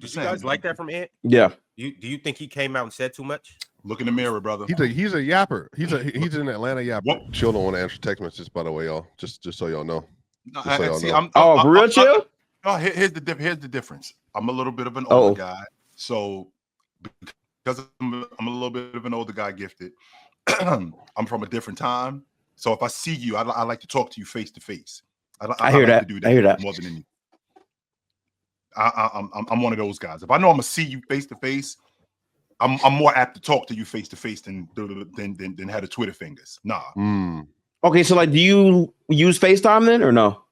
Did you guys like that from Ant? Yeah. Do you think he came out and said too much? Look in the mirror, brother. He's a yapper. He's an Atlanta yapper. What? Chill don't want to answer text messages, by the way, y'all. Just so y'all know. No, Just so y'all see, know. For real, chill? Here's the difference. I'm a little bit of an older guy, so because I'm a little bit of an older guy, gifted. I'm from a different time, so if I see you, I like to talk to you face to face. I hear that. To do I hear that more than anything. I'm one of those guys. If I know I'm gonna see you face to face, I'm more apt to talk to you face to face than have the Twitter fingers. Nah. Okay, so like, do you use FaceTime then or no?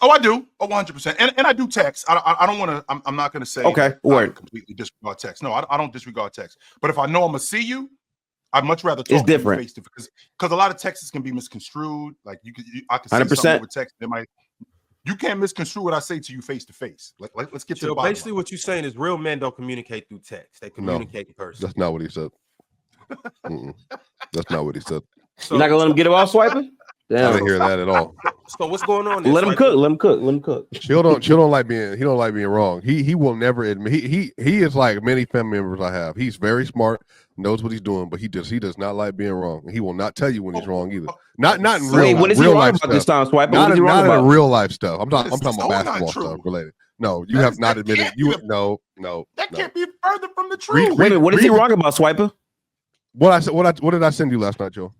Oh, I do. 100%. And I do text. I don't want to. I'm not going to say. Okay, word. I completely disregard text. No, I don't disregard text. But if I know I'm gonna see you, I'd much rather talk It's to you different. face to face because a lot of texts can be misconstrued. Like I can say 100%. something over text. You can't misconstrue what I say to you face to face. Like let's get to the bottom. Basically, what you're saying is real men don't communicate through text. They communicate in person. That's not what he said. That's not what he said. So, you're not gonna let him get it off swiping? Damn. I didn't hear that at all. So what's going on? Let him cook. Let him cook. Let him cook. Chill don't like being wrong. He will never admit he is like many family members I have. He's very smart, knows what he's doing, but he does not like being wrong. And he will not tell you when he's wrong either. Not in real. Wait, what is he real wrong life about stuff. this time, Swipe? Not What is he wrong in about? real life stuff. I'm talking about so basketball stuff related. No, you have not admitted. No. That can't be further from the truth. Wait a minute, what is he wrong about, Swiper? What I said? What did I send you last night, Joe?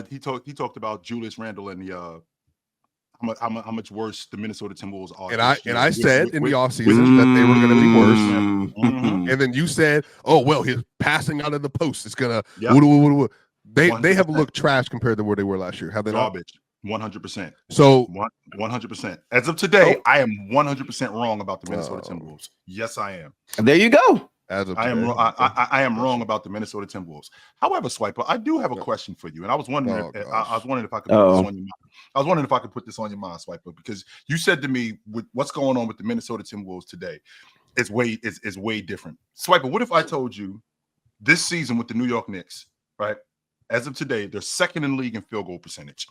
He talked about Julius Randle and the how much worse the Minnesota Timberwolves are. And I said in the offseason that they were going to be worse. And then you said, "Oh well, his passing out of the post is going to." They have looked trash compared to where they were last year. Have they not? Garbage. 100%. So 100%. As of today, I am 100% wrong about the Minnesota Timberwolves. Yes, I am. There you go. As of I am wrong about the Minnesota Timberwolves. However, Swiper, I do have a question for you, and I was wondering. I was wondering if I could put this on your mind. I was wondering if I could put this on your mind, Swiper, because you said to me, with what's going on with the Minnesota Timberwolves today, is way different. Swiper, what if I told you this season with the New York Knicks, right? As of today, they're second in the league in field goal percentage.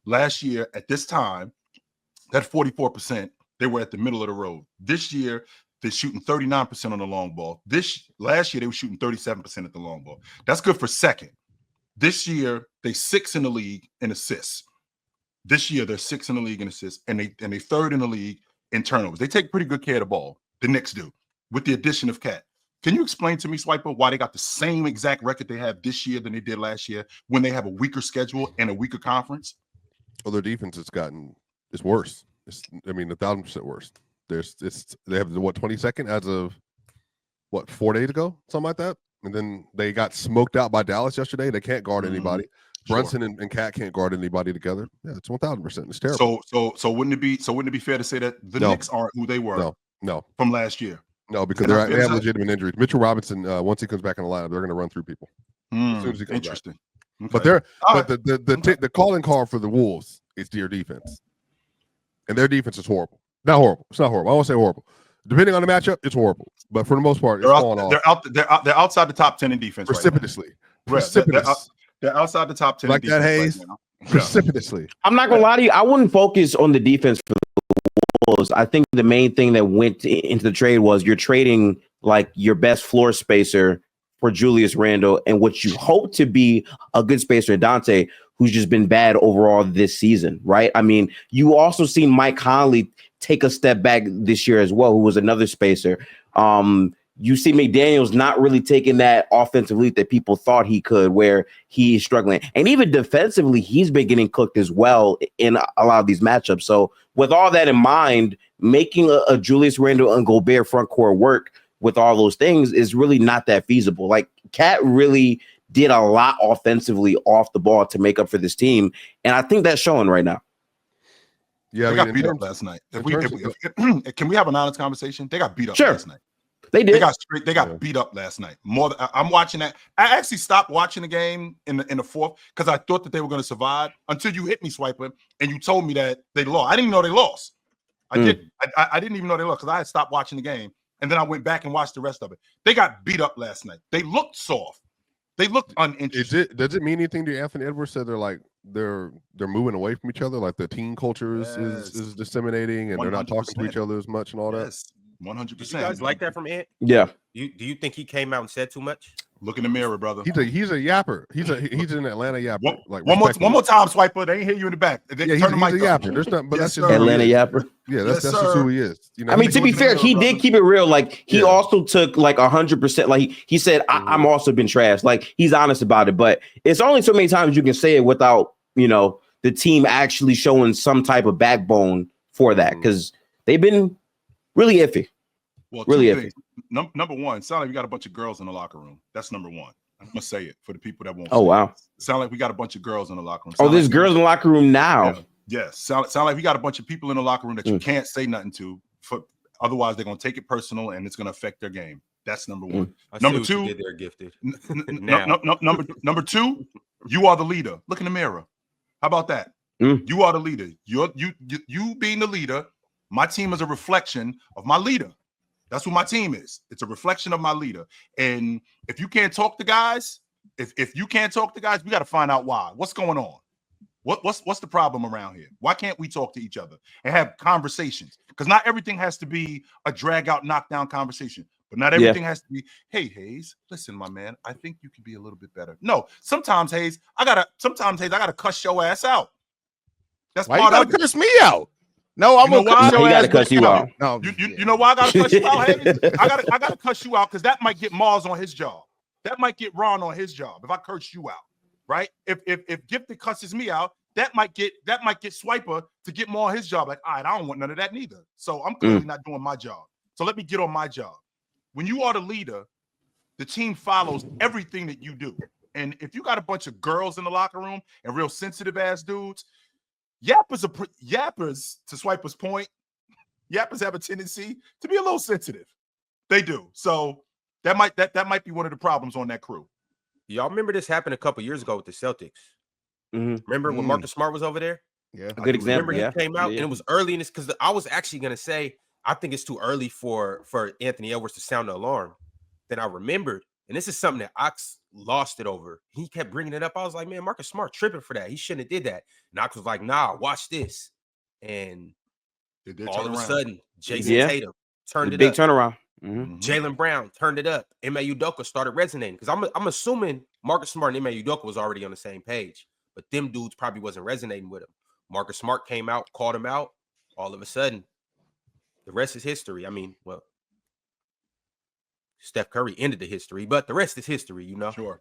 Last year, at this time, that 44%, they were at the middle of the road. This year, they're shooting 39% on the long ball. Last year, they were shooting 37% at the long ball. That's good for second. This year, they 6th in the league in assists. This year, they're 6th in the league in assists, and they 3rd in the league in turnovers. They take pretty good care of the ball. The Knicks do, with the addition of Cat. Can you explain to me, Swiper, why they got the same exact record they have this year than they did last year when they have a weaker schedule and a weaker conference? Well, their defense is worse. 1,000% worse. They have 22nd as of 4 days ago, something like that. And then they got smoked out by Dallas yesterday. They can't guard anybody. Brunson and Cat can't guard anybody together. Yeah, it's 1,000%. It's terrible. So wouldn't it be fair to say that the Knicks aren't who they were? No. From last year. No, because they have legitimate injuries. Mitchell Robinson, once he comes back in the lineup, they're going to run through people. As soon as he comes interesting. back. Okay. But the calling card for the Wolves is their defense, and their defense is horrible. Not horrible. It's not horrible. I won't say horrible. Depending on the matchup, it's horrible. But for the most part, it's falling off. They're outside the top 10 in defense. Precipitously. They're outside the top 10 like in that, defense Hayes. right now. Precipitously. I'm not gonna lie to you. I wouldn't focus on the defense for the Wolves. I think the main thing that went into the trade was you're trading like your best floor spacer for Julius Randle and what you hope to be a good spacer, Dante, who's just been bad overall this season, right? I mean, you also seen Mike Conley take a step back this year as well, who was another spacer. You see McDaniels not really taking that offensive lead that people thought he could, where he is struggling. And even defensively, he's been getting cooked as well in a lot of these matchups. So with all that in mind, making a Julius Randle and Gobert front court work with all those things is really not that feasible. Like, Cat really did a lot offensively off the ball to make up for this team. And I think that's showing right now. Yeah, they got beat up last night. Can we have an honest conversation? They got beat up last night. They did. They got beat up last night. I'm watching that. I actually stopped watching the game in the fourth because I thought that they were going to survive until you hit me, Swiper, and you told me that they lost. I didn't even know they lost. I didn't even know they lost because I had stopped watching the game, and then I went back and watched the rest of it. They got beat up last night. They looked soft. They looked uninterested. Does it mean anything to you? Anthony Edwards said they're moving away from each other, like the team culture is disseminating, and 100%. They're not talking to each other as much and all that. 100%. Did you guys like that from Ant? Yeah. Do you think he came out and said too much? Look in the mirror, brother. He's a yapper. He's an Atlanta yapper. One more time, Swiper. They ain't hear you in the back. He's a yapper. There's not, but that's just Atlanta yapper. Yeah, that's just who he is. You know, I mean, to be fair, he did keep it real. Like he also took like 100%. Like he said, I'm also been trashed. Like he's honest about it, but it's only so many times you can say it without, the team actually showing some type of backbone for that, because they've been really iffy. Well, really iffy. Number one, sound like we got a bunch of girls in the locker room. That's number one. I'm gonna say it for the people that won't. Oh wow! Sound like we got a bunch of girls in the locker room. There's girls in the locker room now. Yeah. Yes. Sound like we got a bunch of people in the locker room that you can't say nothing to. Otherwise, they're gonna take it personal and it's gonna affect their game. That's number one. Number two, they're gifted. Number two, you are the leader. Look in the mirror. How about that? You are the leader. You being the leader. My team is a reflection of my leader. That's what my team is. It's a reflection of my leader. And if you can't talk to guys, if you can't talk to guys, we got to find out why. What's going on? What's the problem around here? Why can't we talk to each other and have conversations? Because not everything has to be a drag out, knockdown conversation. But not everything has to be, hey, Hayes, listen, my man, I think you could be a little bit better. No, sometimes, Hayes, I gotta cuss your ass out. That's why part you of gotta cuss me out. No, I'm gonna cuss your ass. Gotta cuss you out. No, you know why I gotta cuss you out, Hayes? I gotta cuss you out because that might get Mars on his job. That might get Ron on his job if I curse you out, right? If Gifted cusses me out, that might get Swiper to get more on his job. Like, all right, I don't want none of that neither. So I'm clearly not doing my job. So let me get on my job. When you are the leader, the team follows everything that you do. And if you got a bunch of girls in the locker room and real sensitive ass dudes, yappers, to Swiper's point, yappers have a tendency to be a little sensitive. They do. So that might be one of the problems on that crew. Y'all remember this happened a couple years ago with the Celtics? Remember when Marcus Smart was over there? Yeah, a good example. Remember he came out and it was early in this, because I was actually gonna say I think it's too early for Anthony Edwards to sound the alarm. Then I remembered, and this is something that Ox lost it over. He kept bringing it up. I was like, man, Marcus Smart tripping for that. He shouldn't have did that. And Ox was like, nah, watch this. And all of a sudden, Jason Tatum turned it up. Big turnaround. Jaylen Brown turned it up. Ime Udoka started resonating, because I'm assuming Marcus Smart and Ime Udoka was already on the same page, but them dudes probably wasn't resonating with him. Marcus Smart came out, called him out. All of a sudden, the rest is history. I mean, well, Steph Curry ended the history, but the rest is history, Sure.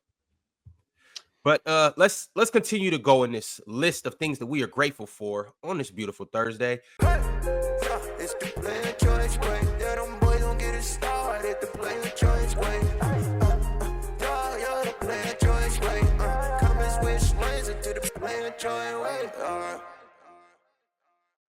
But let's continue to go in this list of things that we are grateful for on this beautiful Thursday. It's the player choice way. Yeah, them boys don't get it started. The player choice way. The player choice way. Come and switch lanes into the player choice way.